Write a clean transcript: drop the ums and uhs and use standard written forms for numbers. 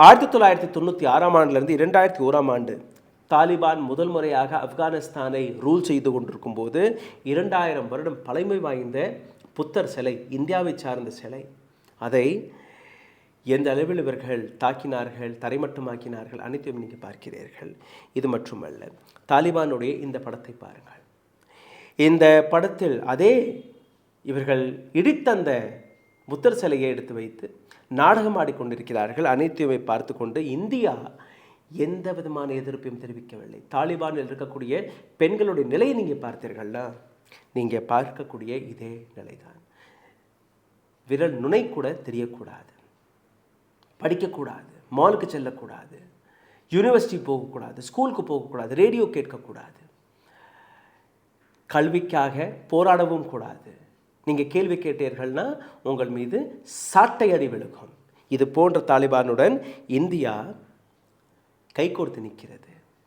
1996 ஆண்டிலிருந்து 2001 ஆண்டு தாலிபான் முதல் முறையாக ஆப்கானிஸ்தானை ரூல் செய்து கொண்டிருக்கும் போது 2000 வருடம் பழமை வாய்ந்த புத்தர் சிலை, இந்தியாவை சார்ந்த சிலை, அதை எந்த அளவில் இவர்கள் தாக்கினார்கள், தரைமட்டமாக்கினார்கள், அனைத்தையும் நீங்கள் பார்க்கிறீர்கள். இது மட்டுமல்ல, தாலிபானுடைய இந்த படத்தை பாருங்கள். இந்த படத்தில் அதே இவர்கள் இடித்தந்த புத்தர் சிலையை எடுத்து வைத்து நாடகம் ஆடிக்கொண்டிருக்கிறார்கள். அனைத்தையுமே பார்த்து கொண்டு இந்தியா எந்த விதமான எதிர்ப்பையும் தெரிவிக்கவில்லை. தாலிபானில் இருக்கக்கூடிய பெண்களுடைய நிலையை நீங்கள் பார்த்தீர்கள்னா, நீங்கள் பார்க்கக்கூடிய இதே நிலைதான். விரல் நுனை கூட தெரியக்கூடாது, படிக்கக்கூடாது, மாலுக்கு செல்லக்கூடாது, யூனிவர்சிட்டி போகக்கூடாது, ஸ்கூலுக்கு போகக்கூடாது, ரேடியோ கேட்கக்கூடாது, கல்விக்காக போராடவும் கூடாது. நீங்கள் கேள்வி கேட்டீர்கள்னா உங்கள் மீது சாட்டை அடி விழுகும். இது போன்ற தாலிபானுடன் இந்தியா கைகோர்த்து நிற்கிறது.